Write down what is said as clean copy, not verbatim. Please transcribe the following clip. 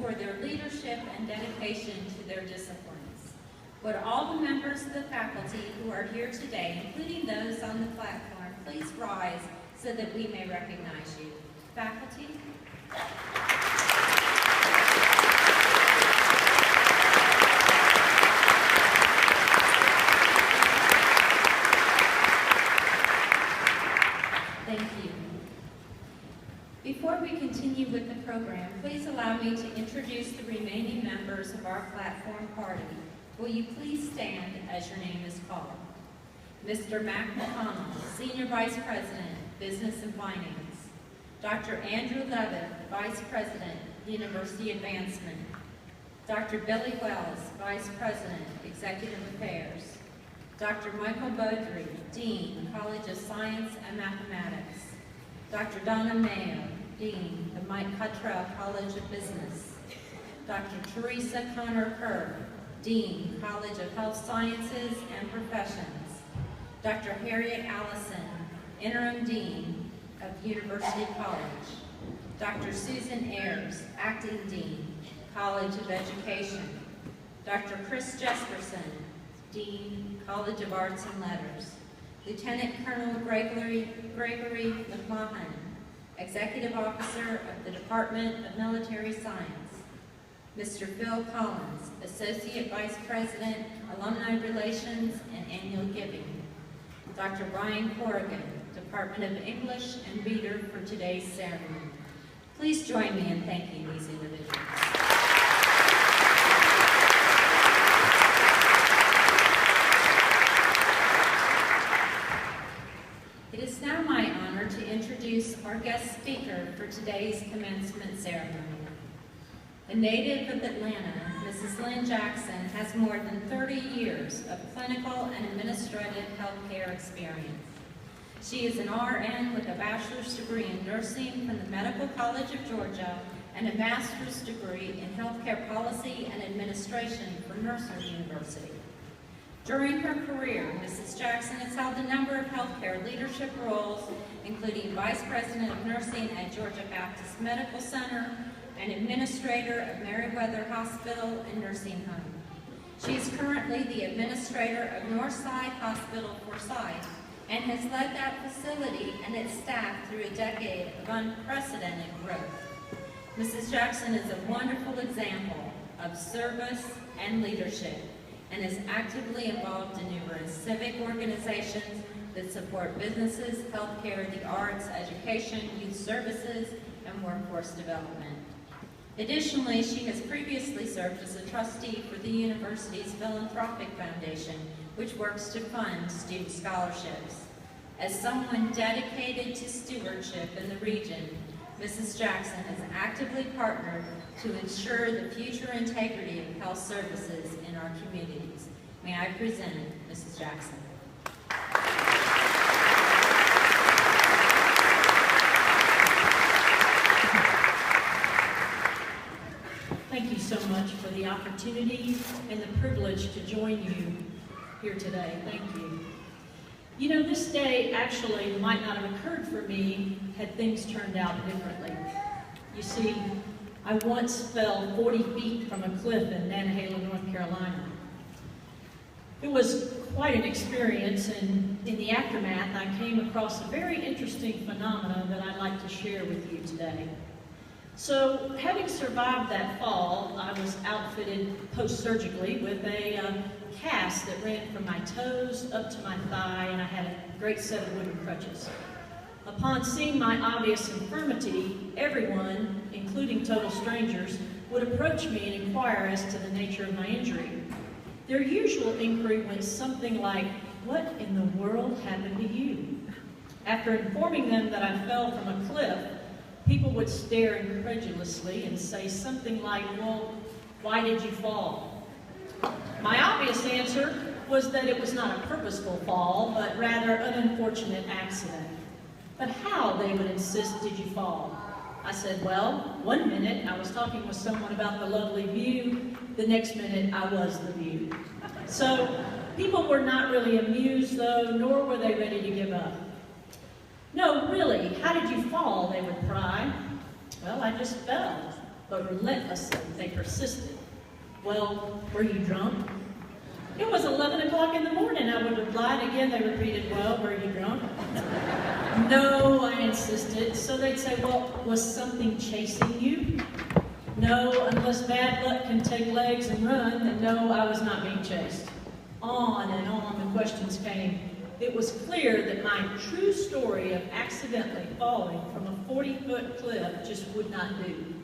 for their leadership and dedication to their disciplines. Would all the members of the faculty who are here today, including those on the platform, please rise so that we may recognize you. Faculty. Thank you. Before we continue with the program, please allow me to introduce the remaining members of our platform party. Will you please stand as your name is called? Mr. Mac McConnell, Senior Vice President, Business and Finance. Dr. Andrew Levitt, Vice President, University Advancement. Dr. Billy Wells, Vice President, Executive Affairs. Dr. Michael Beaudry, Dean, College of Science and Mathematics. Dr. Donna Mayo, Dean, the Mike Cottrell College of Business. Dr. Teresa Connor Kerr, Dean, College of Health Sciences and Professions. Dr. Harriet Allison, Interim Dean of University College. Dr. Susan Ayers, Acting Dean, College of Education. Dr. Chris Jesperson, Dean, College of Arts and Letters. Lieutenant Colonel Gregory McMahon, Executive Officer of the Department of Military Science. Mr. Phil Collins, Associate Vice President, Alumni Relations and Annual Giving. Dr. Brian Corrigan, Department of English and Reader for today's ceremony. Please join me in thanking these individuals. It is now my honor to introduce our guest speaker for today's commencement ceremony. A native of Atlanta, Mrs. Lynn Jackson has more than 30 years of clinical and administrative healthcare experience. She is an RN with a bachelor's degree in nursing from the Medical College of Georgia and a master's degree in healthcare policy and administration from Mercer University. During her career, Mrs. Jackson has held a number of healthcare leadership roles, including Vice President of Nursing at Georgia Baptist Medical Center and Administrator of Meriwether Hospital and Nursing Home. She is currently the Administrator of Northside Hospital Forsyth and has led that facility and its staff through a decade of unprecedented growth. Mrs. Jackson is a wonderful example of service and leadership and is actively involved in numerous civic organizations that support businesses, healthcare, the arts, education, youth services, and workforce development. Additionally, she has previously served as a trustee for the university's philanthropic foundation, which works to fund student scholarships. As someone dedicated to stewardship in the region, Mrs. Jackson has actively partnered to ensure the future integrity of health services in our communities. May I present Mrs. Jackson. Thank you so much for the opportunity and the privilege to join you here today. Thank you. You know, this day actually might not have occurred for me had things turned out differently. You see, I once fell 40 feet from a cliff in Nantahala, North Carolina. It was quite an experience, and in the aftermath, I came across a very interesting phenomenon that I'd like to share with you today. So, having survived that fall, I was outfitted post-surgically with a cast that ran from my toes up to my thigh, and I had a great set of wooden crutches. Upon seeing my obvious infirmity, everyone, including total strangers, would approach me and inquire as to the nature of my injury. Their usual inquiry went something like, "What in the world happened to you?" After informing them that I fell from a cliff, people would stare incredulously and say something like, "Well, why did you fall?" My obvious answer was that it was not a purposeful fall, but rather an unfortunate accident. But how, they would insist, did you fall? I said, well, one minute I was talking with someone about the lovely view, the next minute I was the view. So people were not really amused though, nor were they ready to give up. "No, really, how did you fall?" they would cry. "Well, I just fell." but relentlessly they persisted. Well, were you drunk? It was 11 o'clock in the morning, I would reply, and again they repeated, well, were you drunk? No, I insisted. So they'd say, well, was something chasing you? No, unless bad luck can take legs and run, then no, I was not being chased. On and on the questions came. It was clear that my true story of accidentally falling from a 40-foot cliff just would not do.